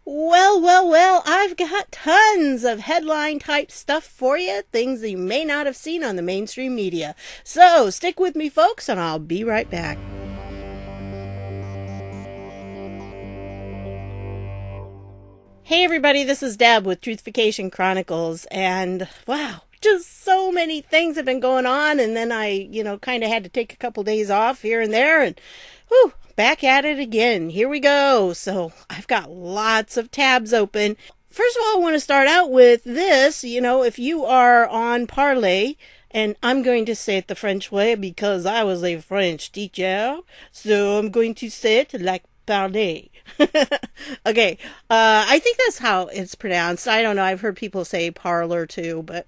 Well, I've got tons of headline type stuff for you, things that you may not have seen on the mainstream media. So stick with me, folks, and I'll be right back. Hey everybody, this is Deb with Truthification Chronicles, and wow, just so many things have been going on, and then I, kind of had to take a couple days off here and there, and whew, back at it again. Here we go. So I've got lots of tabs open. First of all, I want to start out with this. If you are on Parler, and I'm going to say it the French way because I was a French teacher, so I'm going to say it like parler. Okay, I think that's how it's pronounced. I don't know. I've heard people say parlor too, but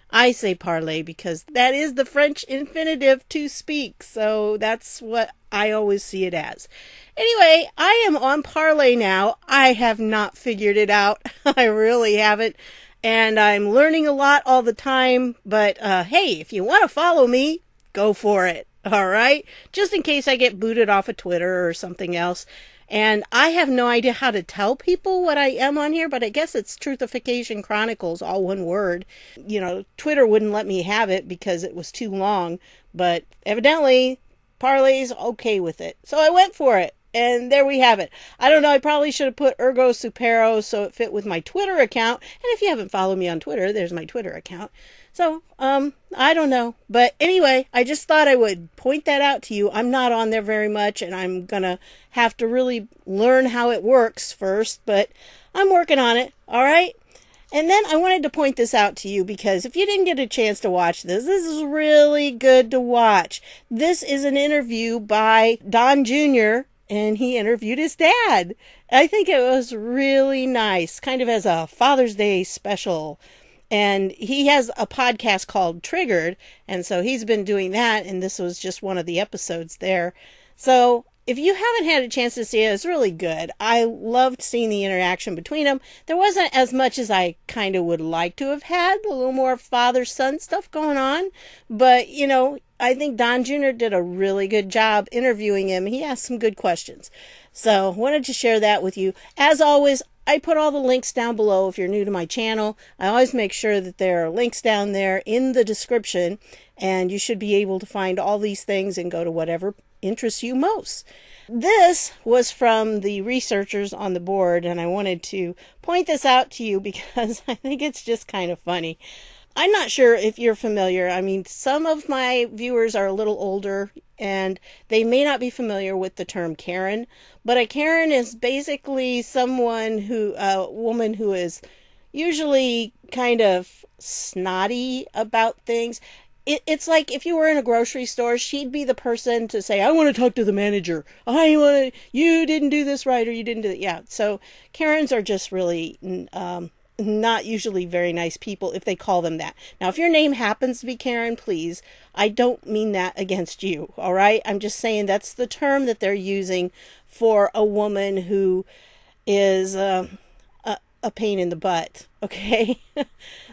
I say parler because that is the French infinitive to speak. So that's what I always see it as. Anyway, I am on Parler now. I have not figured it out. I really haven't. And I'm learning a lot all the time. But hey, if you want to follow me, go for it. All right? Just in case I get booted off of Twitter or something else. And I have no idea how to tell people what I am on here, but I guess it's Truthification Chronicles, all one word. Twitter wouldn't let me have it because it was too long, but evidently Parley's okay with it. So I went for it, and there we have it. I don't know, I probably should have put Ergo Supero so it fit with my Twitter account. And if you haven't followed me on Twitter, there's my Twitter account. So, I don't know. But anyway, I just thought I would point that out to you. I'm not on there very much, and I'm going to have to really learn how it works first, but I'm working on it, all right? And then I wanted to point this out to you because if you didn't get a chance to watch this is really good to watch. This is an interview by Don Jr., and he interviewed his dad. I think it was really nice, kind of as a Father's Day special. And he has a podcast called Triggered, and so he's been doing that, and this was just one of the episodes there. So if you haven't had a chance to see it, it's really good. I loved seeing the interaction between them. There wasn't as much as I kind of would like to have had, a little more father-son stuff going on, but, I think Don Jr. did a really good job interviewing him. He asked some good questions. So wanted to share that with you. As always, I put all the links down below if you're new to my channel. I always make sure that there are links down there in the description, and you should be able to find all these things and go to whatever interests you most. This was from the researchers on the board, and I wanted to point this out to you because I think it's just kind of funny. I'm not sure if you're familiar. I mean, some of my viewers are a little older and they may not be familiar with the term Karen, but a Karen is basically a woman who is usually kind of snotty about things. It's like if you were in a grocery store, she'd be the person to say, I want to talk to the manager. You didn't do this right, or you didn't do it. Yeah. So Karens are just really, not usually very nice people if they call them that. Now, if your name happens to be Karen, please, I don't mean that against you, all right? I'm just saying that's the term that they're using for a woman who is a pain in the butt, okay?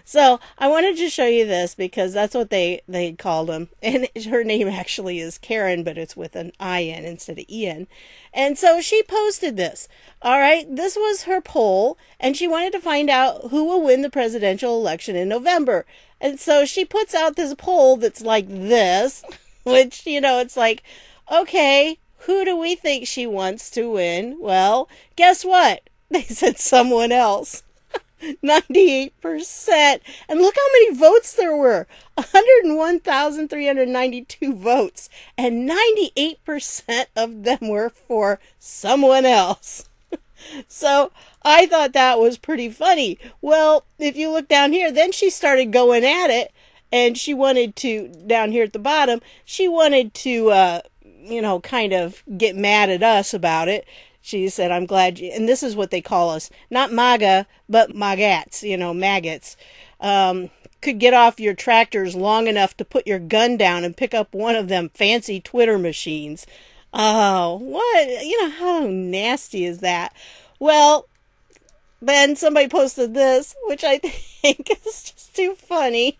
So I wanted to show you this because that's what they called them. And her name actually is Karen, but it's with an I-N instead of E-N. And so she posted this. All right, this was her poll, and she wanted to find out who will win the presidential election in November. And so she puts out this poll that's like this, which, it's like, okay, who do we think she wants to win? Well, guess what? They said someone else. 98%. And look how many votes there were. 101,392 votes. And 98% of them were for someone else. So I thought that was pretty funny. Well, if you look down here, then she started going at it. And she wanted to, down here at the bottom, she wanted to, kind of get mad at us about it. She said, I'm glad you, and this is what they call us, not MAGA, but magats, maggots, could get off your tractors long enough to put your gun down and pick up one of them fancy Twitter machines. Oh, what, how nasty is that? Well, then somebody posted this, which I think is just too funny.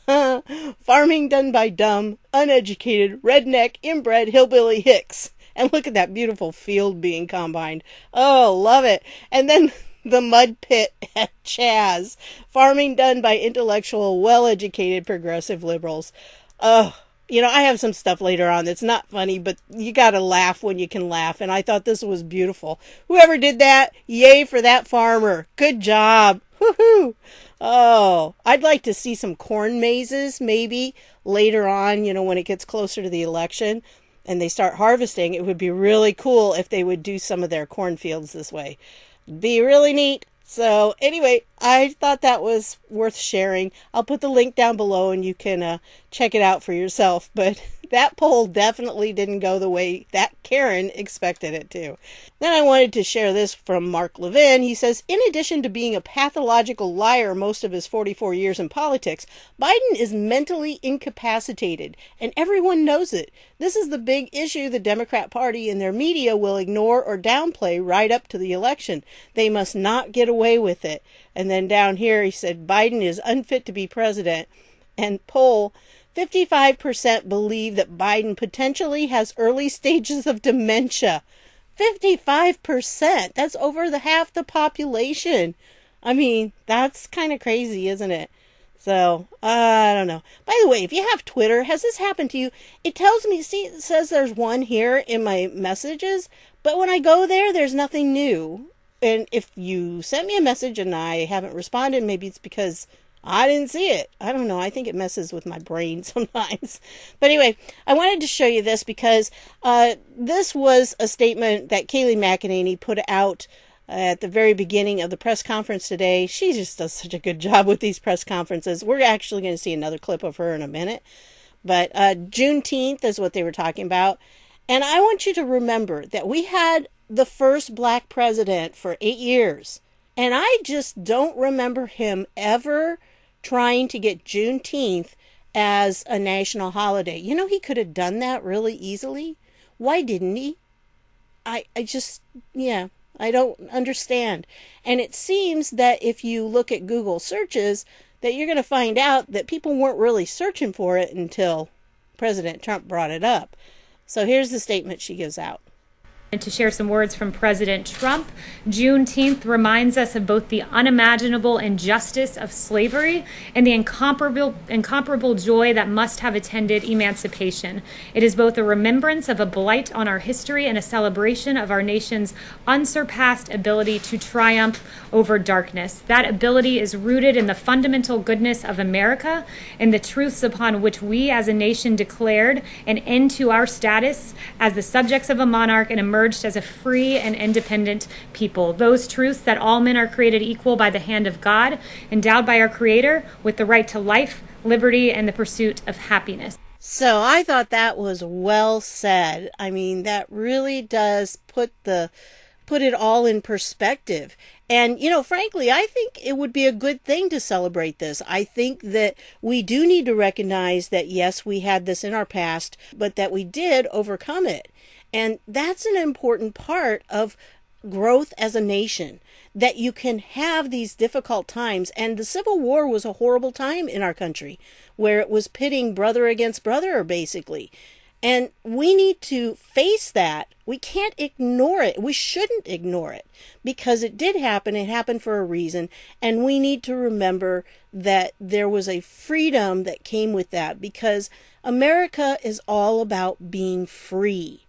Farming done by dumb, uneducated, redneck, inbred hillbilly hicks. And look at that beautiful field being combined. Oh, love it. And then the mud pit at Chaz. Farming done by intellectual, well-educated progressive liberals. Oh, I have some stuff later on that's not funny, but you gotta laugh when you can laugh. And I thought this was beautiful. Whoever did that, yay for that farmer. Good job. Woohoo. Oh, I'd like to see some corn mazes maybe later on, when it gets closer to the election and they start harvesting. It would be really cool if they would do some of their cornfields this way. Be really neat. So anyway, I thought that was worth sharing. I'll put the link down below and you can check it out for yourself. But that poll definitely didn't go the way that Karen expected it to. Then I wanted to share this from Mark Levin. He says, in addition to being a pathological liar most of his 44 years in politics, Biden is mentally incapacitated, and everyone knows it. This is the big issue the Democrat Party and their media will ignore or downplay right up to the election. They must not get away with it. And then down here he said, Biden is unfit to be president. And poll, 55% believe that Biden potentially has early stages of dementia. 55%. That's over half the population. I mean, that's kind of crazy, isn't it? So, I don't know. By the way, if you have Twitter, has this happened to you? It tells me, see, it says there's one here in my messages, but when I go there, there's nothing new. And if you sent me a message and I haven't responded, maybe it's because I didn't see it. I don't know. I think it messes with my brain sometimes. But anyway, I wanted to show you this because this was a statement that Kayleigh McEnany put out at the very beginning of the press conference today. She just does such a good job with these press conferences. We're actually going to see another clip of her in a minute. But Juneteenth is what they were talking about. And I want you to remember that we had the first black president for 8 years. And I just don't remember him ever trying to get Juneteenth as a national holiday. He could have done that really easily. Why didn't he? I don't understand. And it seems that if you look at Google searches, that you're going to find out that people weren't really searching for it until President Trump brought it up. So here's the statement she gives out. And to share some words from President Trump, Juneteenth reminds us of both the unimaginable injustice of slavery and the incomparable joy that must have attended emancipation. It is both a remembrance of a blight on our history and a celebration of our nation's unsurpassed ability to triumph over darkness. That ability is rooted in the fundamental goodness of America and the truths upon which we as a nation declared an end to our status as the subjects of a monarch and emerged as a free and independent people. Those truths that all men are created equal by the hand of God, endowed by our Creator with the right to life, liberty, and the pursuit of happiness. So I thought that was well said. I mean, that really does put it all in perspective. And, frankly, I think it would be a good thing to celebrate this. I think that we do need to recognize that, yes, we had this in our past, but that we did overcome it. And that's an important part of growth as a nation, that you can have these difficult times. And the Civil War was a horrible time in our country, where it was pitting brother against brother, basically. And we need to face that. We can't ignore it. We shouldn't ignore it because it did happen. It happened for a reason. And we need to remember that there was a freedom that came with that, because America is all about being free.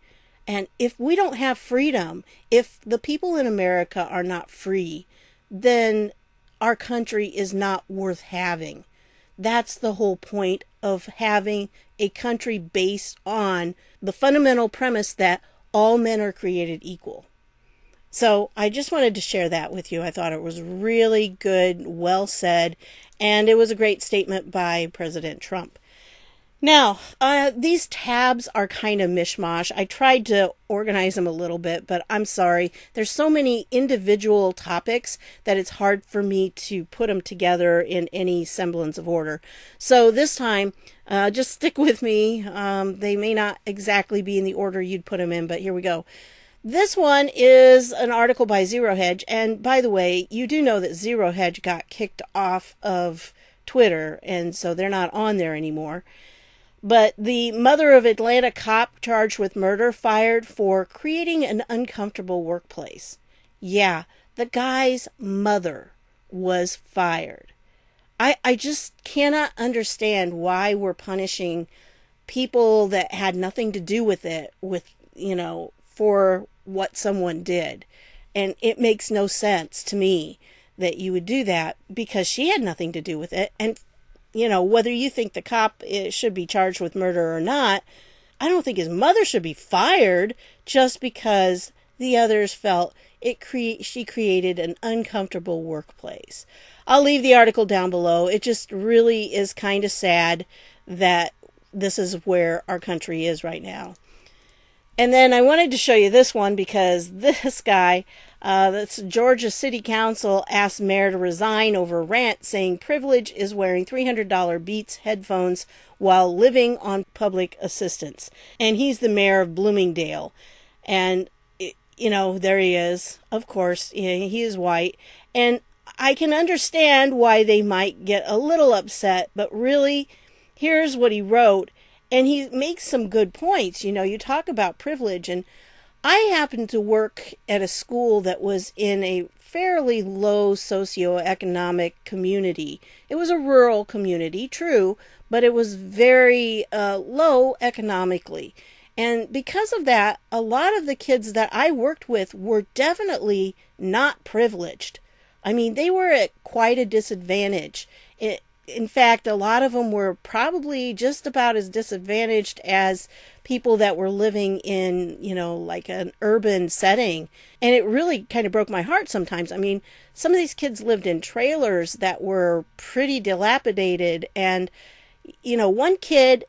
And if we don't have freedom, if the people in America are not free, then our country is not worth having. That's the whole point of having a country based on the fundamental premise that all men are created equal. So I just wanted to share that with you. I thought it was really good, well said, and it was a great statement by President Trump. Now, these tabs are kind of mishmash. I tried to organize them a little bit, but I'm sorry. There's so many individual topics that it's hard for me to put them together in any semblance of order. So this time, just stick with me. They may not exactly be in the order you'd put them in, but here we go. This one is an article by Zero Hedge. And by the way, you do know that Zero Hedge got kicked off of Twitter, and so they're not on there anymore. But the mother of Atlanta cop charged with murder fired for creating an uncomfortable workplace. Yeah, the guy's mother was fired. I just cannot understand why we're punishing people that had nothing to do with it, for what someone did. And it makes no sense to me that you would do that because she had nothing to do with it. And, whether you think the cop should be charged with murder or not, I don't think his mother should be fired just because the others felt she created an uncomfortable workplace. I'll leave the article down below. It just really is kind of sad that this is where our country is right now. And then I wanted to show you this one because this guy, that's Georgia City Council, asked mayor to resign over rant saying privilege is wearing $300 Beats headphones while living on public assistance. And he's the mayor of Bloomingdale. And, there he is. Of course, he is white. And I can understand why they might get a little upset, but really, here's what he wrote. And he makes some good points. You talk about privilege, and I happened to work at a school that was in a fairly low socioeconomic community. It was a rural community, true, but it was very low economically. And because of that, a lot of the kids that I worked with were definitely not privileged. I mean, they were at quite a disadvantage. In fact, a lot of them were probably just about as disadvantaged as people that were living in, like an urban setting. And it really kind of broke my heart sometimes. I mean, some of these kids lived in trailers that were pretty dilapidated. And, one kid,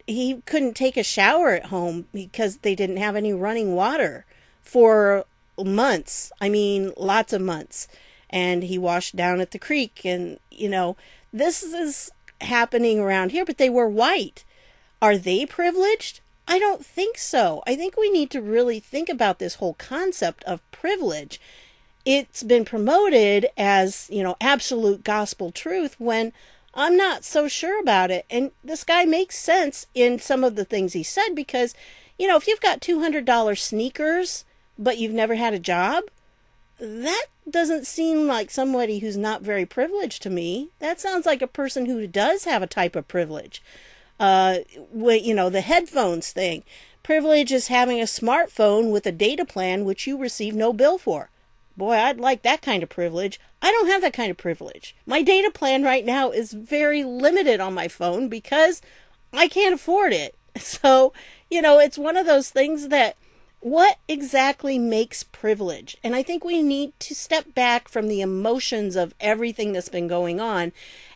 he couldn't take a shower at home because they didn't have any running water for months. I mean, lots of months. And he washed down at the creek and, this is happening around here, but they were white. Are they privileged? I don't think so. I think we need to really think about this whole concept of privilege. It's been promoted as, absolute gospel truth when I'm not so sure about it. And this guy makes sense in some of the things he said because, if you've got $200 sneakers, but you've never had a job, that doesn't seem like somebody who's not very privileged to me. That sounds like a person who does have a type of privilege. The headphones thing. Privilege is having a smartphone with a data plan which you receive no bill for. Boy, I'd like that kind of privilege. I don't have that kind of privilege. My data plan right now is very limited on my phone because I can't afford it. So, it's one of those things that what exactly makes privilege? And I think we need to step back from the emotions of everything that's been going on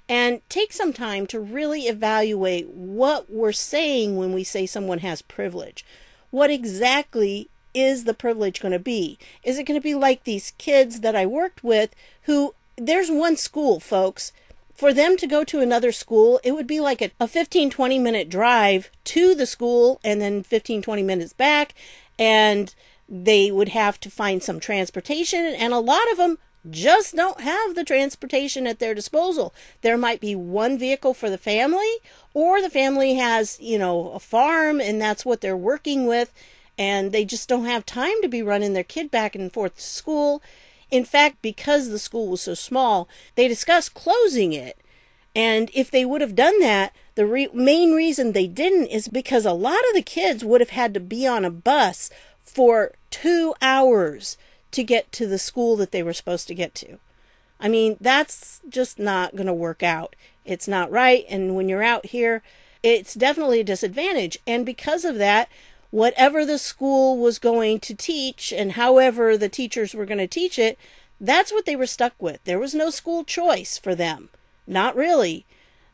and take some time to really evaluate what we're saying when we say someone has privilege. What exactly is the privilege going to be? Is it going to be like these kids that I worked with who, there's one school, folks. For them to go to another school, it would be like a 15-20 minute drive to the school and then 15-20 minutes back. And they would have to find some transportation. And a lot of them just don't have the transportation at their disposal. There might be one vehicle for the family, or the family has, a farm and that's what they're working with. And they just don't have time to be running their kid back and forth to school. In fact, because the school was so small, they discussed closing it. And if they would have done that, the main reason they didn't is because a lot of the kids would have had to be on a bus for 2 hours to get to the school that they were supposed to get to. I mean, that's just not going to work out. It's not right. And when you're out here, it's definitely a disadvantage. And because of that, whatever the school was going to teach and however the teachers were going to teach it, that's what they were stuck with. There was no school choice for them. Not really.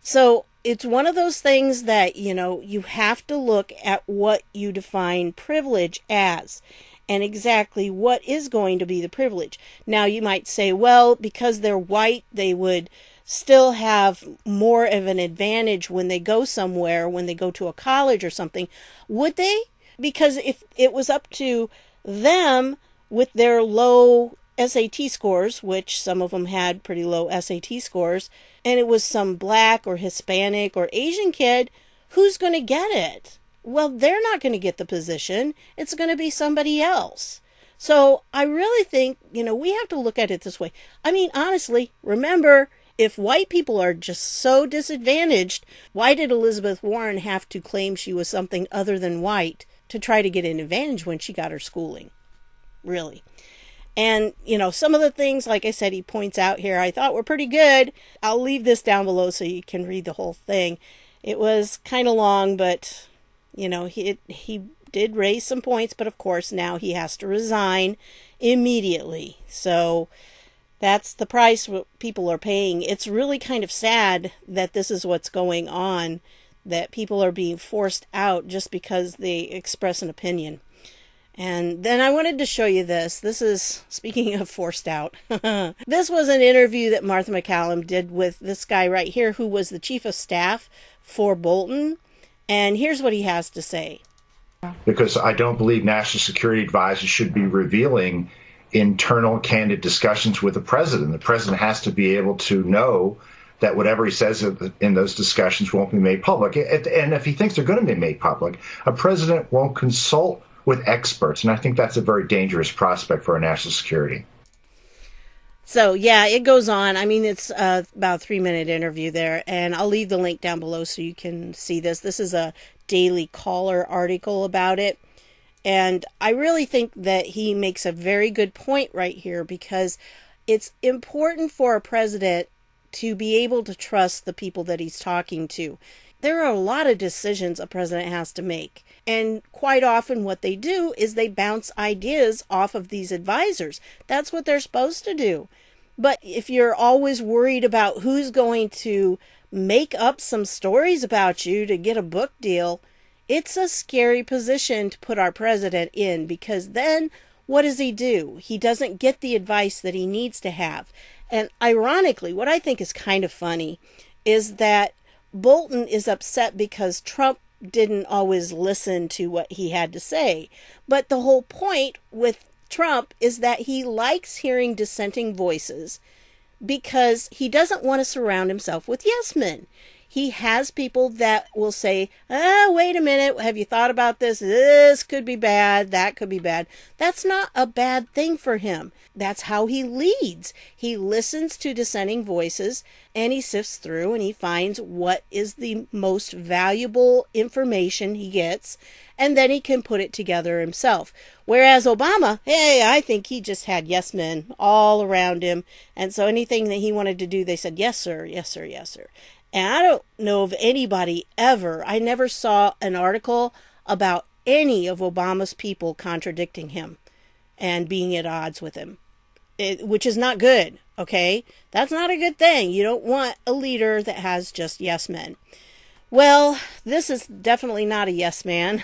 So it's one of those things that, you have to look at what you define privilege as and exactly what is going to be the privilege. Now, you might say, well, because they're white, they would still have more of an advantage when they go somewhere, when they go to a college or something. Would they? Because if it was up to them with their low SAT scores, which some of them had pretty low SAT scores, and it was some black or Hispanic or Asian kid who's going to get it? Well, they're not going to get the position. It's going to be somebody else. So I really think, we have to look at it this way. I mean, honestly, remember, if white people are just so disadvantaged, why did Elizabeth Warren have to claim she was something other than white to try to get an advantage when she got her schooling? Really. And, some of the things, like I said, he points out here, I thought were pretty good. I'll leave this down below so you can read the whole thing. It was kind of long, but, he did raise some points, but of course now he has to resign immediately. So that's the price people are paying. It's really kind of sad that this is what's going on, that people are being forced out just because they express an opinion. And then I wanted to show you this. This is, speaking of forced out, this was an interview that Martha MacCallum did with this guy right here, who was the chief of staff for Bolton. And here's what he has to say. Because I don't believe national security advisors should be revealing internal candid discussions with the president. The president has to be able to know that whatever he says in those discussions won't be made public. And if he thinks they're going to be made public, a president won't consult with experts. And I think that's a very dangerous prospect for our national security. So, yeah, it goes on. I mean, it's about a 3-minute interview there. And I'll leave the link down below so you can see this. This is a Daily Caller article about it. And I really think that he makes a very good point right here, because it's important for a president to be able to trust the people that he's talking to. There are a lot of decisions a president has to make. And quite often what they do is they bounce ideas off of these advisors. That's what they're supposed to do. But if you're always worried about who's going to make up some stories about you to get a book deal, it's a scary position to put our president in, because then what does he do? He doesn't get the advice that he needs to have. And ironically, what I think is kind of funny is that Bolton is upset because Trump didn't always listen to what he had to say. But the whole point with Trump is that he likes hearing dissenting voices because he doesn't want to surround himself with yes men. He has people that will say, wait a minute, have you thought about this? This could be bad, that could be bad. That's not a bad thing for him. That's how he leads. He listens to dissenting voices and he sifts through and he finds what is the most valuable information he gets, and then he can put it together himself. Whereas Obama, I think he just had yes men all around him. And so anything that he wanted to do, they said, yes, sir, yes, sir, yes, sir. And I don't know of anybody ever, I never saw an article about any of Obama's people contradicting him and being at odds with him, which is not good, okay? That's not a good thing. You don't want a leader that has just yes men. Well, this is definitely not a yes man.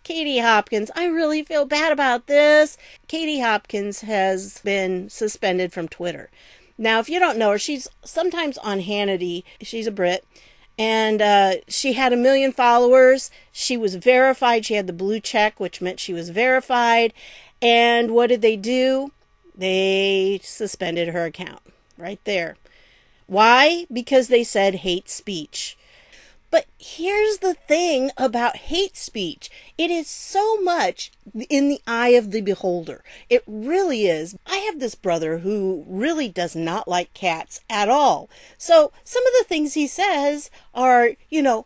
Katie Hopkins, I really feel bad about this. Katie Hopkins has been suspended from Twitter. Now, if you don't know her, she's sometimes on Hannity. She's a Brit. And she had 1 million followers. She was verified. She had the blue check, which meant she was verified. And what did they do? They suspended her account right there. Why? Because they said hate speech. But here's the thing about hate speech. It is so much in the eye of the beholder. It really is. I have this brother who really does not like cats at all. So some of the things he says are,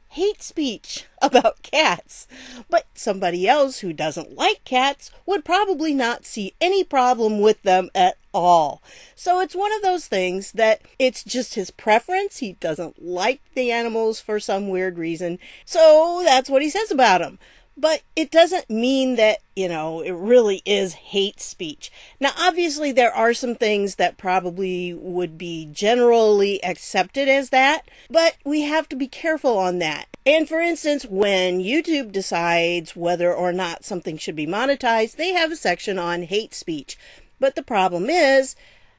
hate speech about cats. But somebody else who doesn't like cats would probably not see any problem with them at all. So it's one of those things that it's just his preference. He doesn't like the animals for some weird reason. So that's what he says about them. But it doesn't mean that, it really is hate speech. Now, obviously, there are some things that probably would be generally accepted as that, but we have to be careful on that. And for instance, when YouTube decides whether or not something should be monetized, they have a section on hate speech. But the problem is,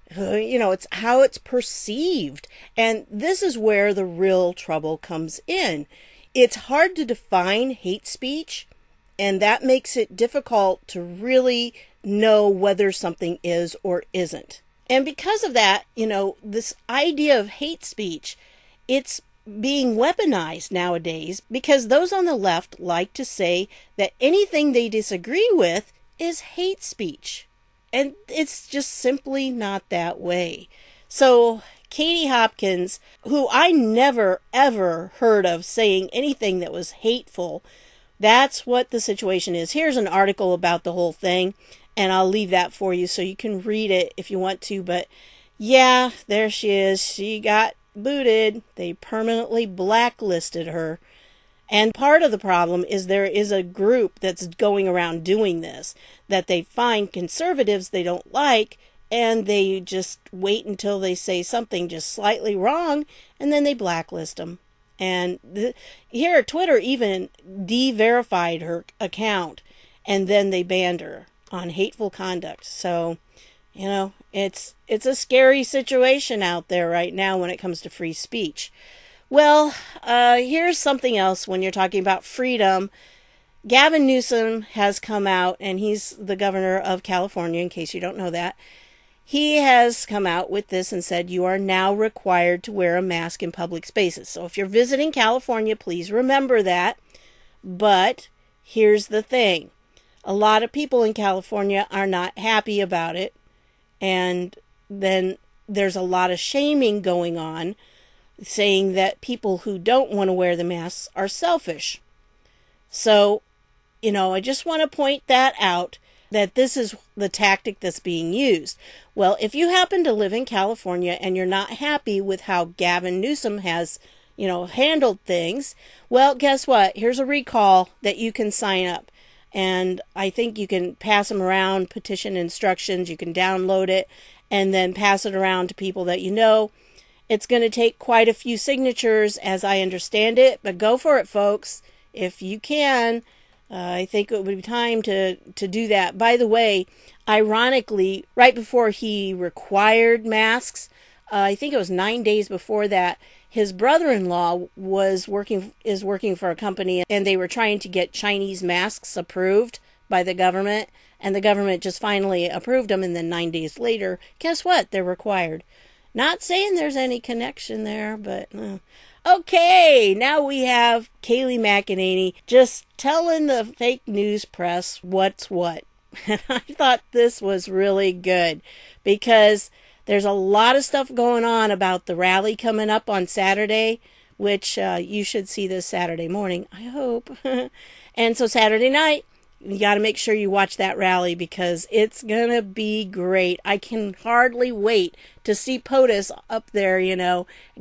it's how it's perceived. And this is where the real trouble comes in. It's hard to define hate speech, and that makes it difficult to really know whether something is or isn't. And because of that, this idea of hate speech, it's being weaponized nowadays because those on the left like to say that anything they disagree with is hate speech. And it's just simply not that way. So Katie Hopkins, who I never, ever heard of saying anything that was hateful, that's what the situation is. Here's an article about the whole thing, and I'll leave that for you so you can read it if you want to. But yeah, there she is. She got booted. They permanently blacklisted her. And part of the problem is there is a group that's going around doing this, that they find conservatives they don't like, and they just wait until they say something just slightly wrong, and then they blacklist them. And here, Twitter even de-verified her account, and then they banned her on hateful conduct. So, it's a scary situation out there right now when it comes to free speech. Well, here's something else when you're talking about freedom. Gavin Newsom has come out, and he's the governor of California, in case you don't know that. He has come out with this and said you are now required to wear a mask in public spaces. So if you're visiting California, please remember that. But here's the thing. A lot of people in California are not happy about it. And then there's a lot of shaming going on, saying that people who don't want to wear the masks are selfish. So, I just want to point that out, that this is the tactic that's being used. Well, if you happen to live in California and you're not happy with how Gavin Newsom has, handled things, well, guess what? Here's a recall that you can sign up. And I think you can pass them around, petition instructions, you can download it, and then pass it around to people that you know. It's going to take quite a few signatures, as I understand it, but go for it, folks. If you can, I think it would be time to do that. By the way, ironically, right before he required masks, I think it was 9 days before that, his brother-in-law is working for a company, and they were trying to get Chinese masks approved by the government, and the government just finally approved them, and then 9 days later, guess what? They're required. Not saying there's any connection there, but... Okay, now we have Kayleigh McEnany just telling the fake news press what's what. And I thought this was really good because there's a lot of stuff going on about the rally coming up on Saturday, which you should see this Saturday morning, I hope. And so Saturday night, you got to make sure you watch that rally because it's going to be great. I can hardly wait to see POTUS up there,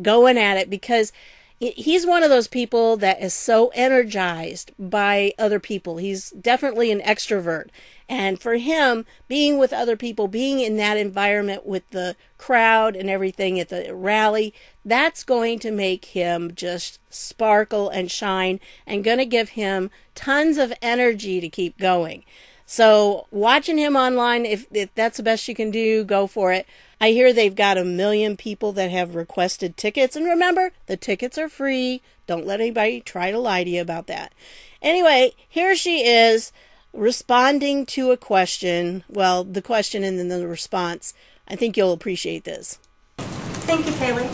going at it because he's one of those people that is so energized by other people. He's definitely an extrovert. And for him, being with other people, being in that environment with the crowd and everything at the rally, that's going to make him just sparkle and shine and going to give him tons of energy to keep going. So watching him online, if that's the best you can do, go for it. I hear they've got 1 million people that have requested tickets. And remember, the tickets are free. Don't let anybody try to lie to you about that. Anyway, here she is responding to a question. Well, the question and then the response. I think you'll appreciate this. Thank you, Kayleigh.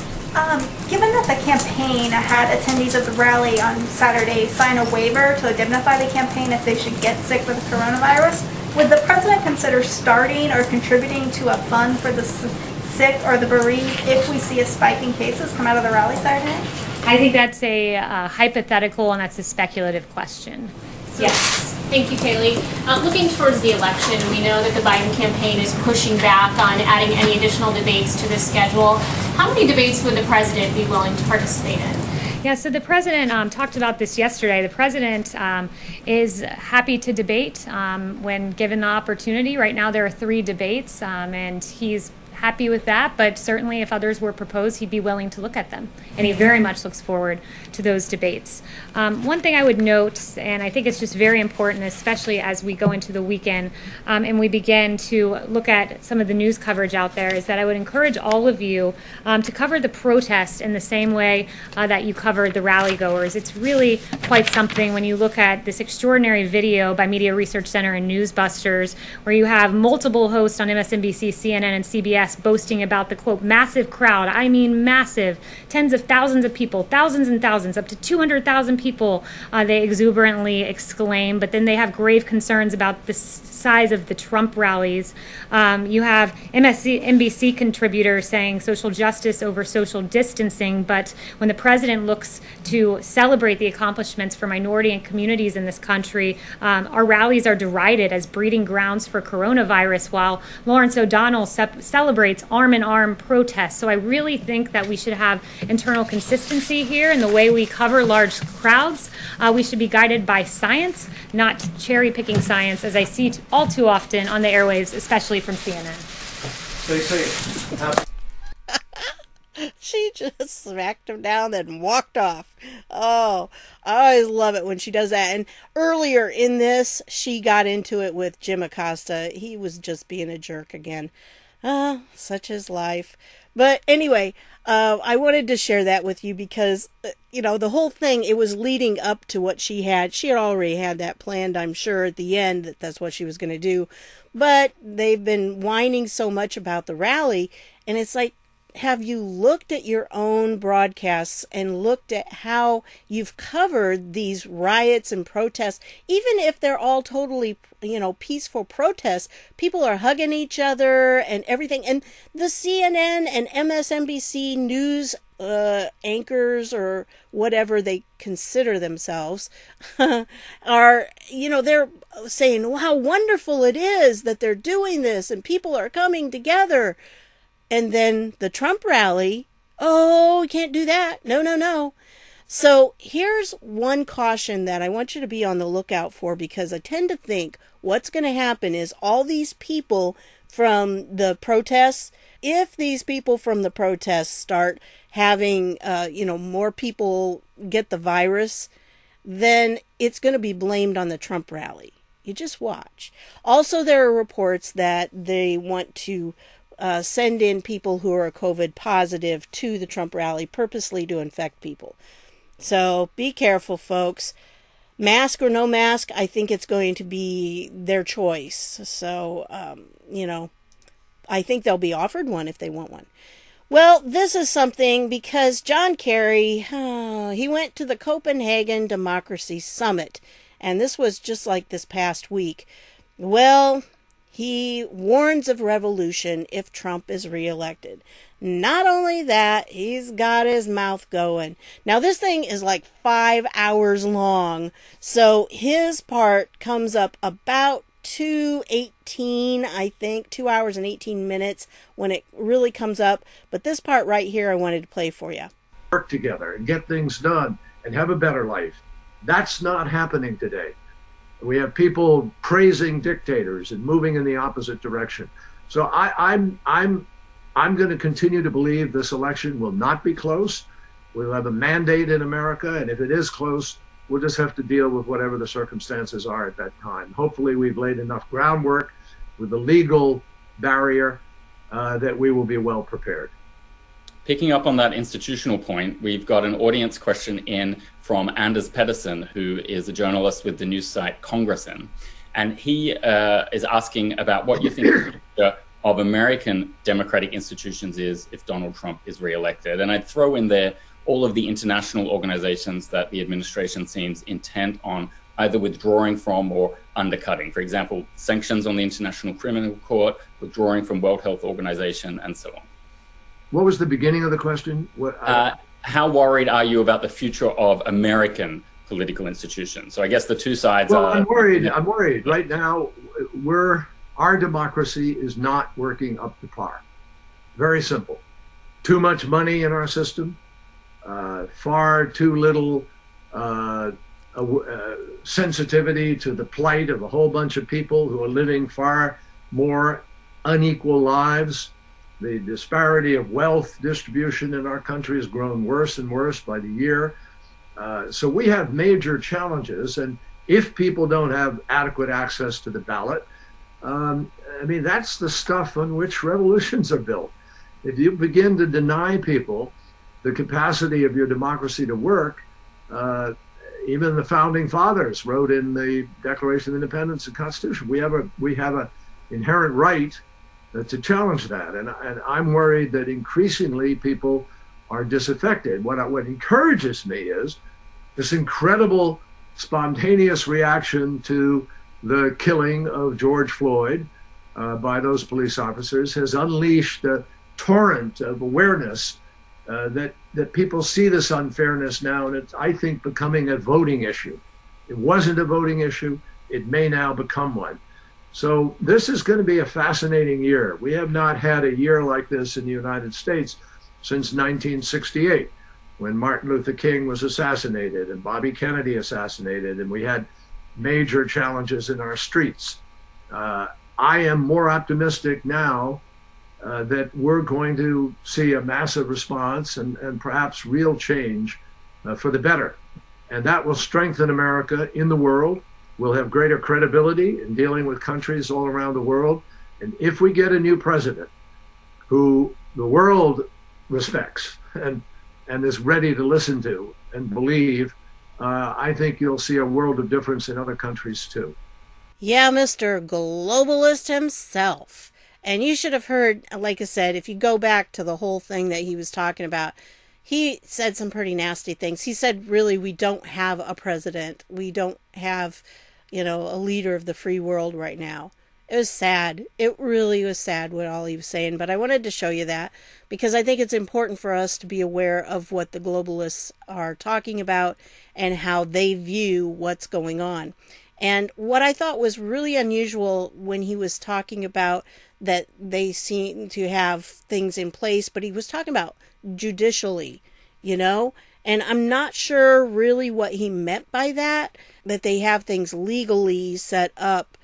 Given that the campaign had attendees of the rally on Saturday sign a waiver to indemnify the campaign if they should get sick with the coronavirus, would the president consider starting or contributing to a fund for the sick or the bereaved if we see a spike in cases come out of the rally Saturday night? I think that's a hypothetical and that's a speculative question. Yes. Thank you, Kayleigh. Looking towards the election, we know that the Biden campaign is pushing back on adding any additional debates to the schedule. How many debates would the president be willing to participate in? Yeah, so the president talked about this yesterday. The president is happy to debate when given the opportunity. Right now there are 3 debates, and he's happy with that, but certainly if others were proposed, he'd be willing to look at them. And he very much looks forward to those debates. One thing I would note, and I think it's just very important, especially as we go into the weekend and we begin to look at some of the news coverage out there, is that I would encourage all of you to cover the protest in the same way that you covered the rally goers. It's really quite something when you look at this extraordinary video by Media Research Center and Newsbusters, where you have multiple hosts on MSNBC, CNN, and CBS press boasting about the, quote, massive crowd. I mean massive, tens of thousands of people, thousands and thousands, up to 200,000 people, they exuberantly exclaim. But then they have grave concerns about the size of the Trump rallies. You have NBC contributors saying social justice over social distancing, but when the president looks to celebrate the accomplishments for minority and communities in this country, our rallies are derided as breeding grounds for coronavirus, while Lawrence O'Donnell celebrates arm-in-arm protests. So I really think that we should have internal consistency here in the way we cover large crowds. We should be guided by science, not cherry-picking science, as I see all too often on the airwaves, especially from CNN. She just smacked him down and walked off. Oh, I always love it when she does that. And earlier in this, she got into it with Jim Acosta. He was just being a jerk again. Such is life. But anyway, I wanted to share that with you because, the whole thing, it was leading up to what she had. She had already had that planned, I'm sure, at the end, that that's what she was going to do. But they've been whining so much about the rally, and it's like, have you looked at your own broadcasts and looked at how you've covered these riots and protests? Even if they're all totally, peaceful protests, people are hugging each other and everything. And the CNN and MSNBC news anchors, or whatever they consider themselves, are, they're saying how wonderful it is that they're doing this and people are coming together. And then the Trump rally, oh, can't do that. No. So here's one caution that I want you to be on the lookout for, because I tend to think what's going to happen is all these people from the protests, if these people from the protests start having, more people get the virus, then it's going to be blamed on the Trump rally. You just watch. Also, there are reports that they want to send in people who are COVID positive to the Trump rally purposely to infect people. So be careful, folks. Mask or no mask, I think it's going to be their choice. So, I think they'll be offered one if they want one. Well, this is something because John Kerry, he went to the Copenhagen Democracy Summit, and this was just like this past week. Well, he warns of revolution if Trump is reelected. Not only that, he's got his mouth going. Now, this thing is like 5 hours long, so his part comes up about 2:18, I think, 2 hours and 18 minutes when it really comes up. But this part right here, I wanted to play for you. Work together and get things done and have a better life. That's not happening today. We have people praising dictators and moving in the opposite direction. So I'm going to continue to believe this election will not be close. We'll have a mandate in America, and if it is close, we'll just have to deal with whatever the circumstances are at that time. Hopefully, we've laid enough groundwork with the legal barrier that we will be well prepared. Picking up on that institutional point, we've got an audience question in from Anders Pedersen, who is a journalist with the news site Congressin. And he is asking about what you think the future of American democratic institutions is if Donald Trump is reelected. And I'd throw in there all of the international organizations that the administration seems intent on either withdrawing from or undercutting. For example, sanctions on the International Criminal Court, withdrawing from World Health Organization, and so on. What was the beginning of the question? How worried are you about the future of American political institutions? So I guess the two sides well, are... I'm worried. Right now, our democracy is not working up to par. Very simple. Too much money in our system, far too little sensitivity to the plight of a whole bunch of people who are living far more unequal lives. The disparity of wealth distribution in our country has grown worse and worse by the year. So we have major challenges. And if people don't have adequate access to the ballot, that's the stuff on which revolutions are built. If you begin to deny people the capacity of your democracy to work, even the founding fathers wrote in the Declaration of Independence and Constitution, we have an inherent right to challenge that. And I'm worried that increasingly people are disaffected. What encourages me is this incredible spontaneous reaction to the killing of George Floyd by those police officers has unleashed a torrent of awareness that people see this unfairness now, and it's, I think, becoming a voting issue. It wasn't a voting issue. It may now become one. So this is going to be a fascinating year. We have not had a year like this in the United States since 1968, when Martin Luther King was assassinated and Bobby Kennedy assassinated, and we had major challenges in our streets. I am more optimistic now that we're going to see a massive response and perhaps real change for the better. And that will strengthen America in the world. We'll have greater credibility in dealing with countries all around the world. And if we get a new president who the world respects and is ready to listen to and believe, I think you'll see a world of difference in other countries too. Yeah, Mr. Globalist himself. And you should have heard, like I said, if you go back to the whole thing that he was talking about, he said some pretty nasty things. He said, really, we don't have a president. We don't have, a leader of the free world right now. It was sad. It really was sad what all he was saying. But I wanted to show you that because I think it's important for us to be aware of what the globalists are talking about and how they view what's going on. And what I thought was really unusual when he was talking about that they seem to have things in place, but he was talking about judicially, and I'm not sure really what he meant by that they have things legally set up.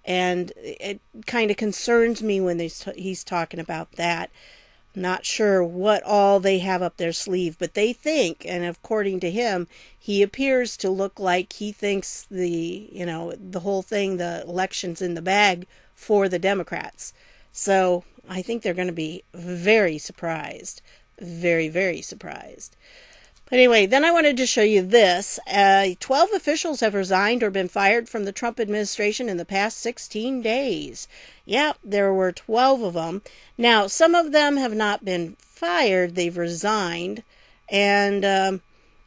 And it kind of concerns me when he's talking about that. Not sure what all they have up their sleeve, but they think, and according to him, he appears to look like he thinks the whole thing, the election's in the bag for the Democrats. So I think they're going to be very surprised. Very, very surprised. But anyway, then I wanted to show you this. 12 officials have resigned or been fired from the Trump administration in the past 16 days. Yeah, there were 12 of them. Now, some of them have not been fired. They've resigned. And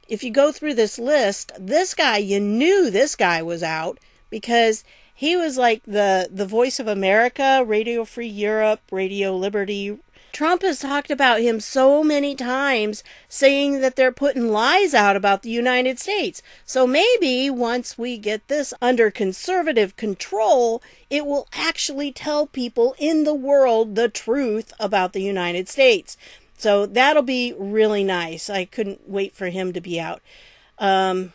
if you go through this list, this guy, you knew this guy was out because he was like the voice of America, Radio Free Europe, Radio Liberty. Trump has talked about him so many times, saying that they're putting lies out about the United States. So maybe once we get this under conservative control, it will actually tell people in the world the truth about the United States. So that'll be really nice. I couldn't wait for him to be out. And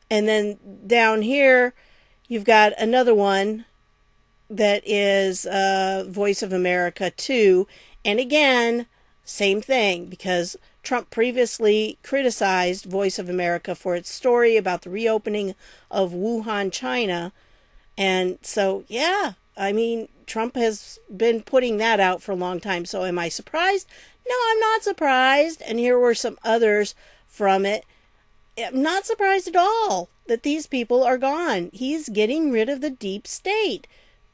then down here, you've got another one that is Voice of America too. And again, same thing, because Trump previously criticized Voice of America for its story about the reopening of Wuhan, China. And so, yeah, I mean, Trump has been putting that out for a long time. So am I surprised? No, I'm not surprised. And here were some others from it. I'm not surprised at all that these people are gone. He's getting rid of the deep state.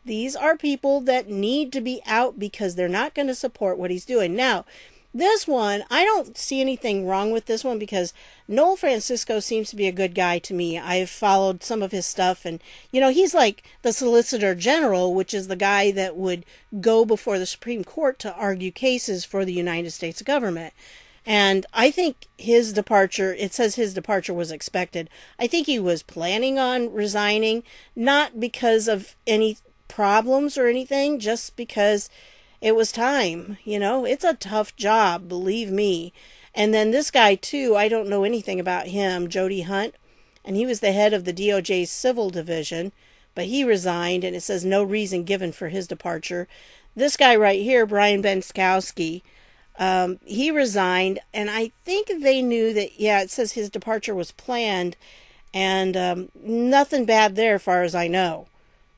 These are people that need to be out because they're not going to support what he's doing. Now, this one, I don't see anything wrong with this one because Noel Francisco seems to be a good guy to me. I've followed some of his stuff and, he's like the Solicitor General, which is the guy that would go before the Supreme Court to argue cases for the United States government. And I think his departure, it says his departure was expected. I think he was planning on resigning, not because of any problems or anything, just because it was time. It's a tough job, believe me. And then this guy too, I don't know anything about him, Jody Hunt, and he was the head of the DOJ's civil division, but he resigned, and it says no reason given for his departure. This guy right here, Brian Benskowski, he resigned, and I think they knew that, it says his departure was planned, and nothing bad there as far as I know.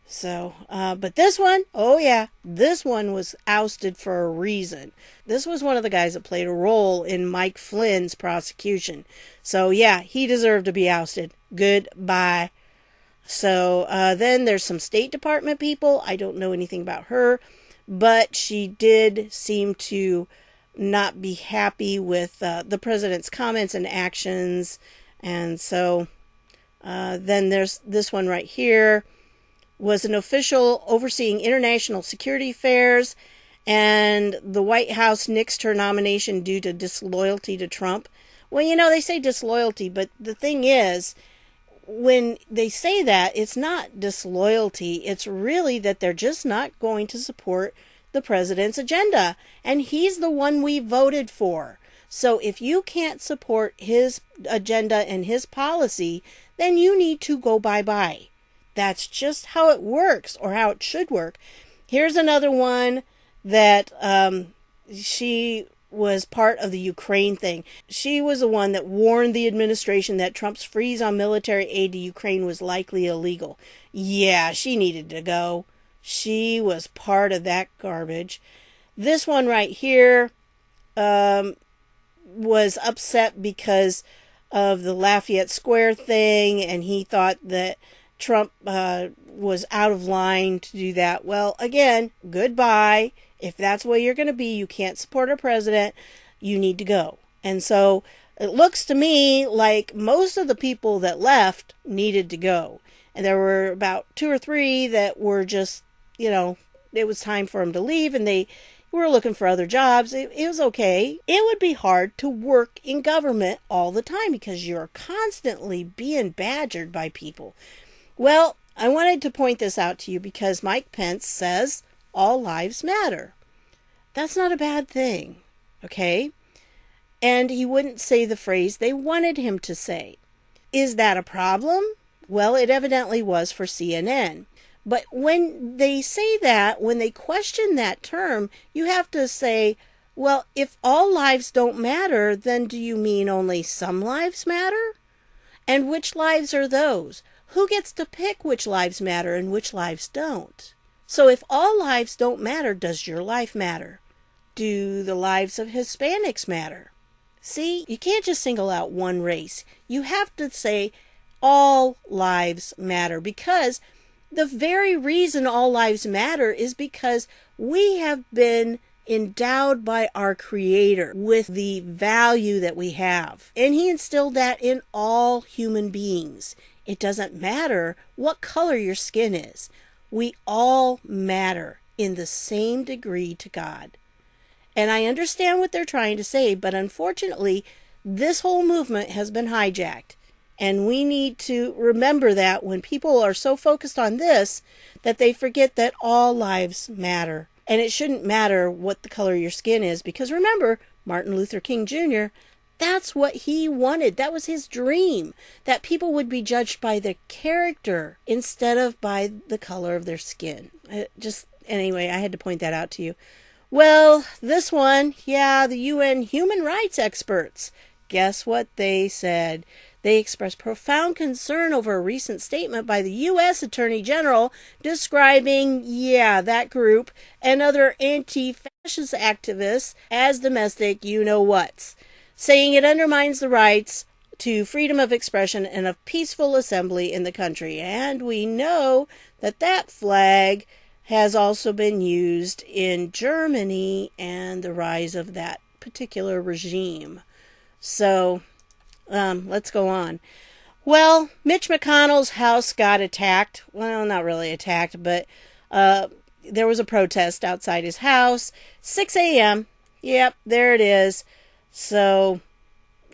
So, but this one, oh yeah, this one was ousted for a reason. This was one of the guys that played a role in Mike Flynn's prosecution. So yeah, he deserved to be ousted. Goodbye. So, then there's some State Department people. I don't know anything about her. but she did seem to not be happy with the president's comments and actions. And so then there's this one right here. Was an official overseeing international security affairs, and the White House nixed her nomination due to disloyalty to Trump. Well, they say disloyalty, but the thing is, when they say that, it's not disloyalty. It's really that they're just not going to support the president's agenda. And he's the one we voted for. So if you can't support his agenda and his policy, then you need to go bye-bye. That's just how it works, or how it should work. Here's another one that she was part of the Ukraine thing. She was the one that warned the administration that Trump's freeze on military aid to Ukraine was likely illegal. Yeah, she needed to go. She was part of that garbage. This one right here was upset because of the Lafayette Square thing, and he thought that Trump was out of line to do that. Well, again, goodbye. If that's where you're going to be, you can't support our president, you need to go. And so it looks to me like most of the people that left needed to go. And there were about 2 or 3 that were just, it was time for them to leave, and they were looking for other jobs. It was okay. It would be hard to work in government all the time because you're constantly being badgered by people. Well, I wanted to point this out to you because Mike Pence says all lives matter. That's not a bad thing, okay? And he wouldn't say the phrase they wanted him to say. Is that a problem? Well, it evidently was for CNN. But when they say that, when they question that term, you have to say, well, if all lives don't matter, then do you mean only some lives matter? And which lives are those? Who gets to pick which lives matter and which lives don't? So if all lives don't matter, does your life matter? Do the lives of Hispanics matter? See, you can't just single out one race. You have to say all lives matter, because the very reason all lives matter is because we have been endowed by our Creator with the value that we have. And He instilled that in all human beings. It doesn't matter what color your skin is. We all matter in the same degree to God. And I understand what they're trying to say, but unfortunately, this whole movement has been hijacked. And we need to remember that when people are so focused on this, that they forget that all lives matter. And it shouldn't matter what the color of your skin is, because remember, Martin Luther King Jr., that's what he wanted. That was his dream, that people would be judged by their character instead of by the color of their skin. Anyway, I had to point that out to you. Well, this one, the UN human rights experts. Guess what they said? They expressed profound concern over a recent statement by the U.S. Attorney General describing, that group and other anti-fascist activists as domestic you-know-whats, saying it undermines the rights to freedom of expression and of peaceful assembly in the country. And we know that that flag has also been used in Germany and the rise of that particular regime. So, let's go on. Well, Mitch McConnell's house got attacked. Well, not really attacked, but there was a protest outside his house. 6 a.m. Yep, there it is. So,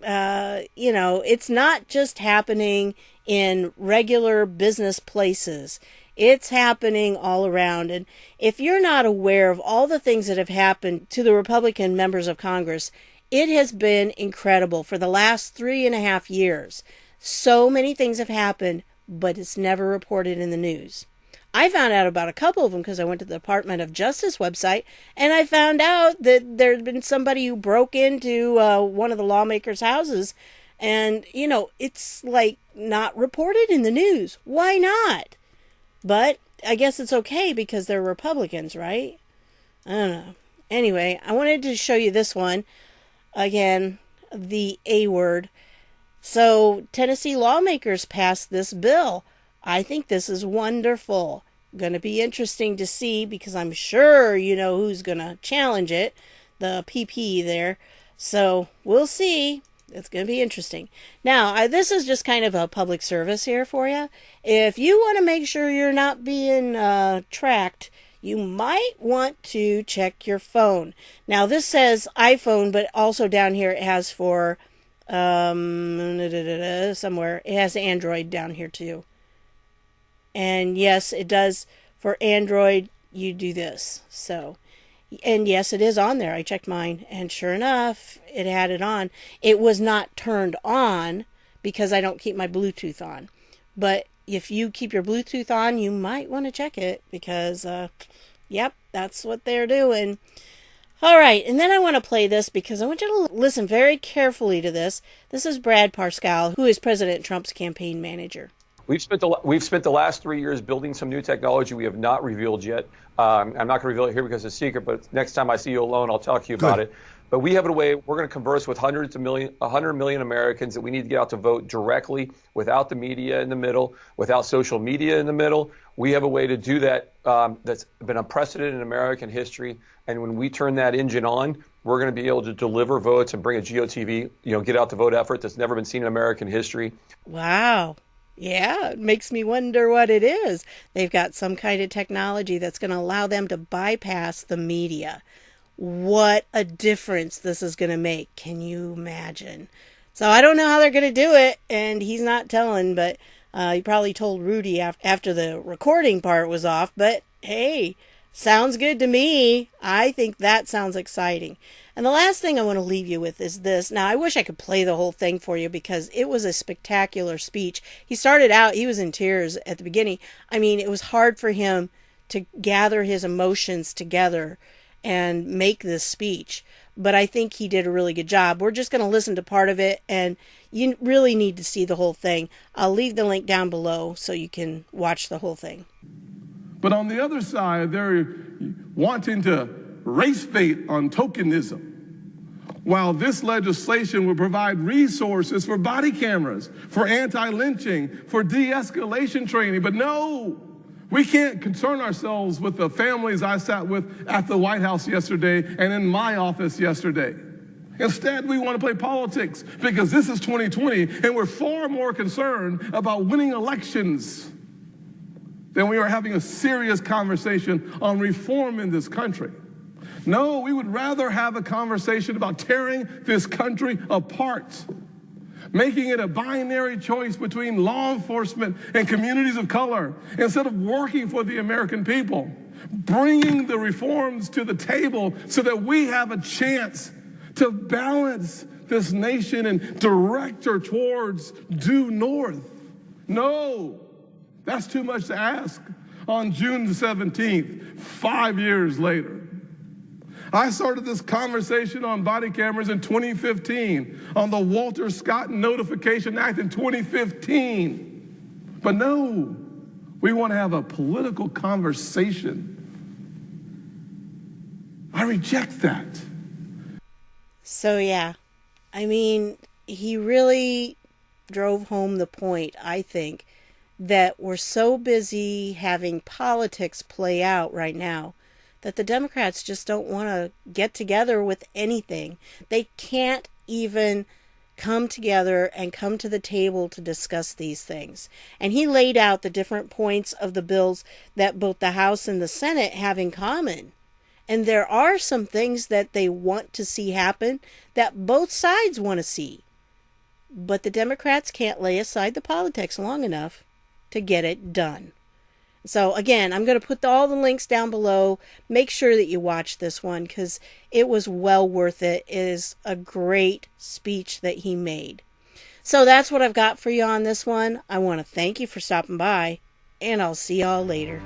it's not just happening in regular business places. It's happening all around. And if you're not aware of all the things that have happened to the Republican members of Congress, it has been incredible for the last 3.5 years. So many things have happened, but it's never reported in the news. I found out about a couple of them because I went to the Department of Justice website, and I found out that there had been somebody who broke into one of the lawmakers' houses, and, it's not reported in the news. Why not? But I guess it's okay because they're Republicans, right? I don't know. Anyway, I wanted to show you this one. Again, the A word. So, Tennessee lawmakers passed this bill. I think this is wonderful. Going to be interesting to see, because I'm sure you know who's going to challenge it, the PP there. So we'll see. It's going to be interesting. Now, this is just kind of a public service here for you. If you want to make sure you're not being tracked, you might want to check your phone. Now, this says iPhone, but also down here it has for somewhere. It has Android down here too. And yes, it does for Android. You do this. So, and yes, it is on there. I checked mine, and sure enough, it had it on. It was not turned on because I don't keep my Bluetooth on. But if you keep your Bluetooth on, you might want to check it because, yep, that's what they're doing. All right, and then I want to play this because I want you to listen very carefully to this. This is Brad Parscale, who is President Trump's campaign manager. We've spent the last 3 years building some new technology we have not revealed yet. I'm not going to reveal it here because it's a secret, but next time I see you alone, I'll talk to you about it. But we have a way, we're going to converse with 100 million Americans that we need to get out to vote directly, without the media in the middle, without social media in the middle. We have a way to do that that's been unprecedented in American history. And when we turn that engine on, we're going to be able to deliver votes and bring a GOTV, get out the vote effort that's never been seen in American history. Wow. Yeah, it makes me wonder what it is. They've got some kind of technology that's going to allow them to bypass the media. What a difference this is going to make. Can you imagine? So I don't know how they're going to do it, and he's not telling, but he probably told Rudy after the recording part was off. But hey, sounds good to me. I think that sounds exciting. And the last thing I want to leave you with is this. Now, I wish I could play the whole thing for you because it was a spectacular speech. He started out, he was in tears at the beginning. I mean, it was hard for him to gather his emotions together and make this speech. But I think he did a really good job. We're just going to listen to part of it, and you really need to see the whole thing. I'll leave the link down below so you can watch the whole thing. But on the other side, they're wanting to race bait on tokenism. While this legislation will provide resources for body cameras, for anti-lynching, for de-escalation training. But no, we can't concern ourselves with the families I sat with at the White House yesterday and in my office yesterday. Instead, we want to play politics because this is 2020 and we're far more concerned about winning elections than we are having a serious conversation on reform in this country. No, we would rather have a conversation about tearing this country apart, making it a binary choice between law enforcement and communities of color instead of working for the American people, bringing the reforms to the table so that we have a chance to balance this nation and direct her towards due north. No, that's too much to ask on June the 17th, 5 years later. I started this conversation on body cameras in 2015, on the Walter Scott Notification Act in 2015. But no, we want to have a political conversation. I reject that. So yeah, I mean, he really drove home the point, I think, that we're so busy having politics play out right now that the Democrats just don't want to get together with anything. They can't even come together and come to the table to discuss these things. And he laid out the different points of the bills that both the House and the Senate have in common. And there are some things that they want to see happen that both sides want to see. But the Democrats can't lay aside the politics long enough to get it done. So again, I'm going to put all the links down below. Make sure that you watch this one because it was well worth it. It is a great speech that he made. So that's what I've got for you on this one. I want to thank you for stopping by, and I'll see y'all later.